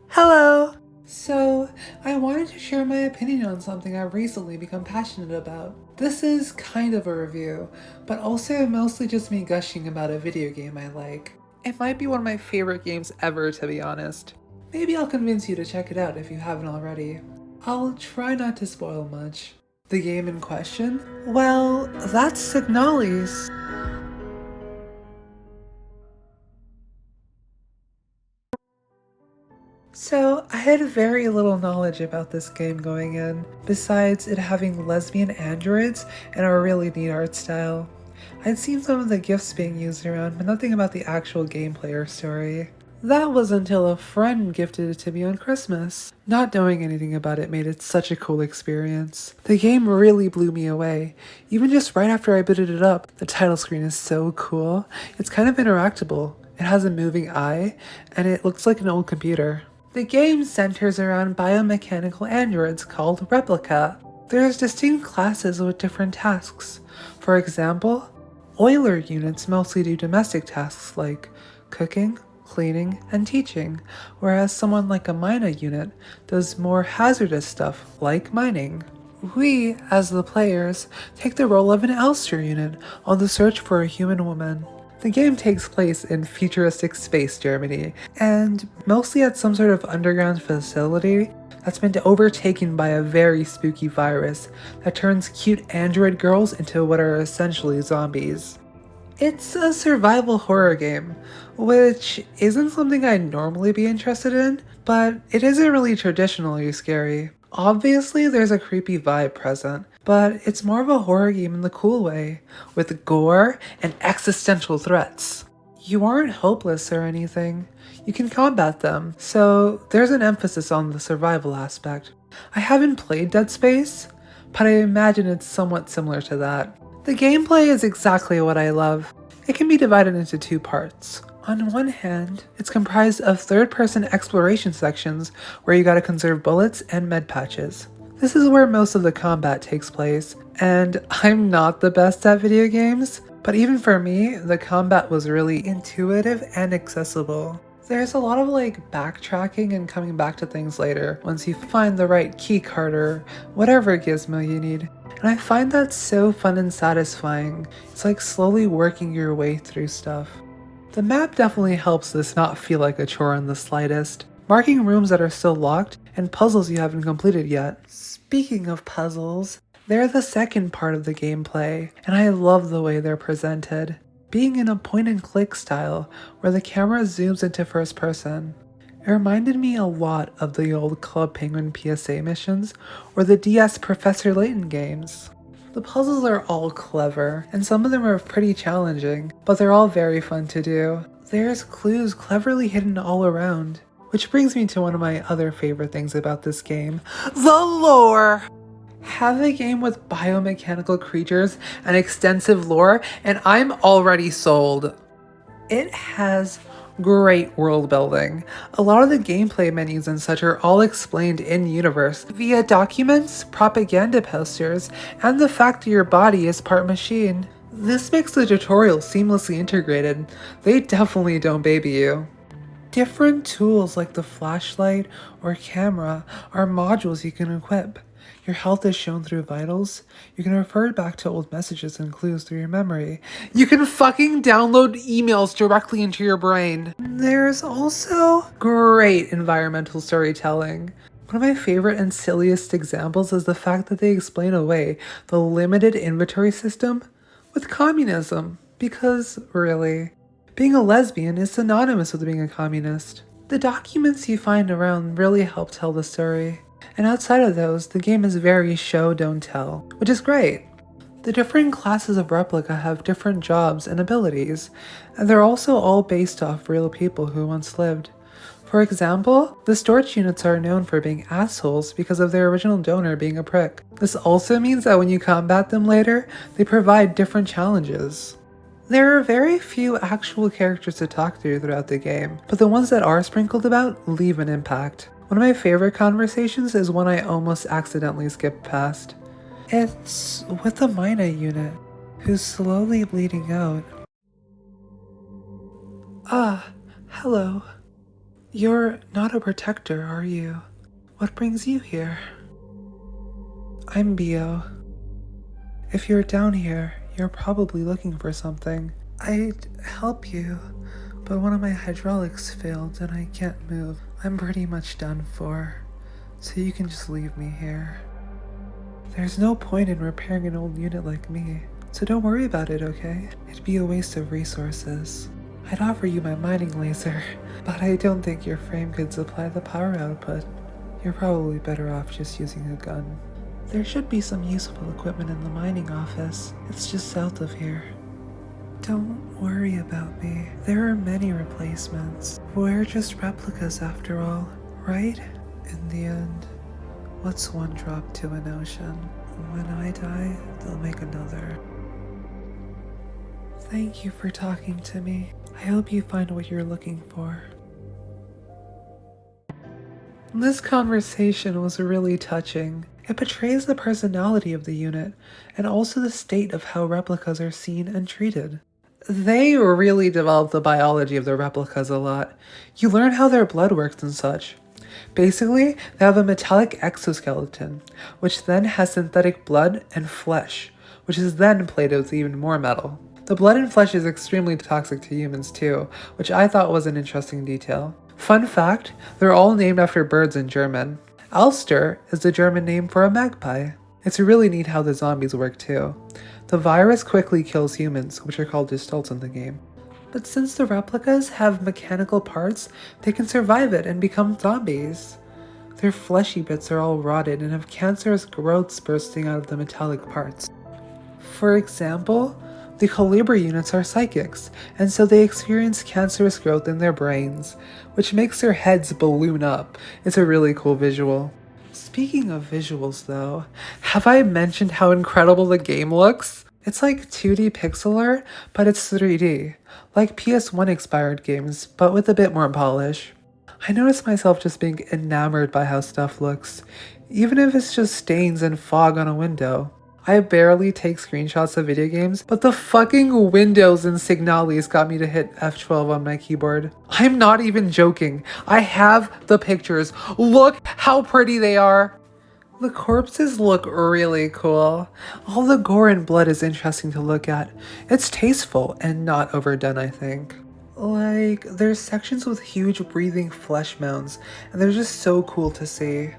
Hello! So, I wanted to share my opinion on something I've recently become passionate about. This is kind of a review, but also mostly just me gushing about a video game I like. It might be one of my favorite games ever, to be honest. Maybe I'll convince you to check it out if you haven't already. I'll try not to spoil much. The game in question? Well, that's Signalis. So, I had very little knowledge about this game going in, besides it having lesbian androids and a really neat art style. I'd seen some of the gifs being used around, but nothing about the actual gameplay or story. That was until a friend gifted it to me on Christmas. Not knowing anything about it made it such a cool experience. The game really blew me away. Even just right after I booted it up, the title screen is so cool. It's kind of interactable. It has a moving eye, and it looks like an old computer. The game centers around biomechanical androids called Replica. There's distinct classes with different tasks. For example, oiler units mostly do domestic tasks like cooking, cleaning, and teaching, whereas someone like a miner unit does more hazardous stuff like mining. We, as the players, take the role of an Elster unit on the search for a human woman. The game takes place in futuristic space Germany, and mostly at some sort of underground facility that's been overtaken by a very spooky virus that turns cute android girls into what are essentially zombies. It's a survival horror game, which isn't something I'd normally be interested in, but it isn't really traditionally scary. Obviously, there's a creepy vibe present, but it's more of a horror game in the cool way, with gore and existential threats. You aren't hopeless or anything. You can combat them, so there's an emphasis on the survival aspect. I haven't played Dead Space, but I imagine it's somewhat similar to that. The gameplay is exactly what I love. It can be divided into two parts. On one hand, it's comprised of third-person exploration sections where you gotta conserve bullets and med patches. This is where most of the combat takes place, and I'm not the best at video games, but even for me, the combat was really intuitive and accessible. There's a lot of backtracking and coming back to things later once you find the right keycard or whatever gizmo you need. And I find that so fun and satisfying. It's like slowly working your way through stuff. The map definitely helps this not feel like a chore in the slightest, marking rooms that are still locked and puzzles you haven't completed yet. Speaking of puzzles, they're the second part of the gameplay, and I love the way they're presented. Being in a point-and-click style where the camera zooms into first person. It reminded me a lot of the old Club Penguin PSA missions or the DS Professor Layton games. The puzzles are all clever, and some of them are pretty challenging, but they're all very fun to do. There's clues cleverly hidden all around. Which brings me to one of my other favorite things about this game, the lore! Have a game with biomechanical creatures and extensive lore, and I'm already sold. It has great world building. A lot of the gameplay menus and such are all explained in-universe via documents, propaganda posters, and the fact that your body is part machine. This makes the tutorial seamlessly integrated. They definitely don't baby you. Different tools like the flashlight or camera are modules you can equip. Your health is shown through vitals. You can refer back to old messages and clues through your memory. You can fucking download emails directly into your brain. There's also great environmental storytelling. One of my favorite and silliest examples is the fact that they explain away the limited inventory system with communism. Because, really, being a lesbian is synonymous with being a communist. The documents you find around really help tell the story. And outside of those, the game is very show don't tell, which is great. The different classes of Replica have different jobs and abilities, and they're also all based off real people who once lived. For example, the storage units are known for being assholes because of their original donor being a prick. This also means that when you combat them later, they provide different challenges. There are very few actual characters to talk to throughout the game, but the ones that are sprinkled about leave an impact. One of my favorite conversations is one I almost accidentally skipped past. It's with the Mina unit, who's slowly bleeding out. Ah, hello. You're not a protector, are you? What brings you here? I'm Bio. If you're down here, you're probably looking for something. I'd help you, but one of my hydraulics failed and I can't move. I'm pretty much done for, so you can just leave me here. There's no point in repairing an old unit like me, so don't worry about it, okay? It'd be a waste of resources. I'd offer you my mining laser, but I don't think your frame could supply the power output. You're probably better off just using a gun. There should be some useful equipment in the mining office. It's just south of here. Don't worry about me. There are many replacements. We're just replicas after all, right? In the end, what's one drop to an ocean? When I die, they'll make another. Thank you for talking to me. I hope you find what you're looking for. This conversation was really touching. It portrays the personality of the unit, and also the state of how replicas are seen and treated. They really develop the biology of the replicas a lot. You learn how their blood works and such. Basically, they have a metallic exoskeleton, which then has synthetic blood and flesh, which is then plated with even more metal. The blood and flesh is extremely toxic to humans too, which I thought was an interesting detail. Fun fact, they're all named after birds in German. Elster is the German name for a magpie. It's really neat how the zombies work too. The virus quickly kills humans, which are called gestalts in the game. But since the replicas have mechanical parts, they can survive it and become zombies. Their fleshy bits are all rotted and have cancerous growths bursting out of the metallic parts. For example, the Calibra units are psychics, and so they experience cancerous growth in their brains, which makes their heads balloon up. It's a really cool visual. Speaking of visuals though, have I mentioned how incredible the game looks? It's like 2D pixel art, but it's 3D, like PS1 expired games, but with a bit more polish. I notice myself just being enamored by how stuff looks, even if it's just stains and fog on a window. I barely take screenshots of video games, but the fucking windows in Signalis got me to hit F12 on my keyboard. I'm not even joking. I have the pictures. Look how pretty they are. The corpses look really cool. All the gore and blood is interesting to look at. It's tasteful and not overdone, I think. Like, there's sections with huge breathing flesh mounds, and they're just so cool to see.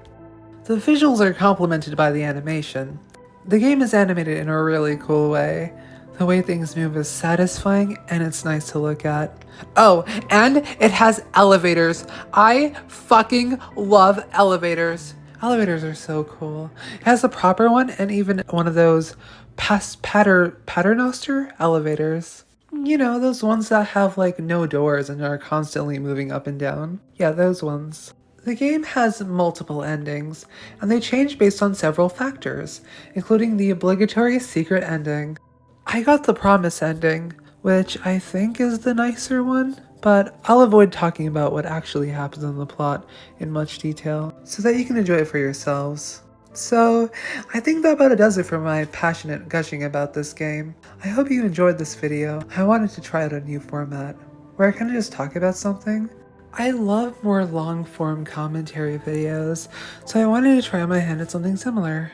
The visuals are complemented by the animation. The game is animated in a really cool way. The way things move is satisfying and it's nice to look at. Oh, and it has elevators. I fucking love elevators. Elevators are so cool. It has a proper one and even one of those paternoster elevators. You know, those ones that have like no doors and are constantly moving up and down. Yeah, those ones. The game has multiple endings, and they change based on several factors, including the obligatory secret ending. I got the promise ending, which I think is the nicer one, but I'll avoid talking about what actually happens in the plot in much detail, so that you can enjoy it for yourselves. So, I think that about does it for my passionate gushing about this game. I hope you enjoyed this video. I wanted to try out a new format, where I kind of just talk about something. I love more long-form commentary videos, so I wanted to try my hand at something similar.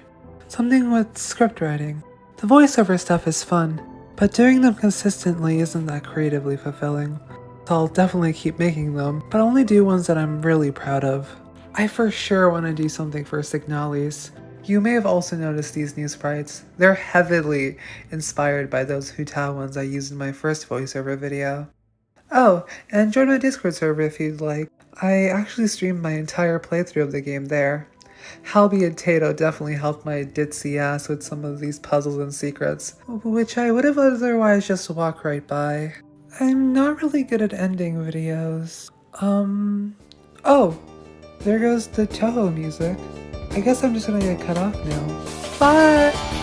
Something with script writing. The voiceover stuff is fun, but doing them consistently isn't that creatively fulfilling. So I'll definitely keep making them, but only do ones that I'm really proud of. I for sure want to do something for Signalis. You may have also noticed these new sprites. They're heavily inspired by those Hutao ones I used in my first voiceover video. Oh, and join my Discord server if you'd like. I actually streamed my entire playthrough of the game there. Halby and Tato definitely helped my ditzy ass with some of these puzzles and secrets, which I would have otherwise just walked right by. I'm not really good at ending videos. Oh, there goes the Toho music. I guess I'm just gonna get cut off now. Bye!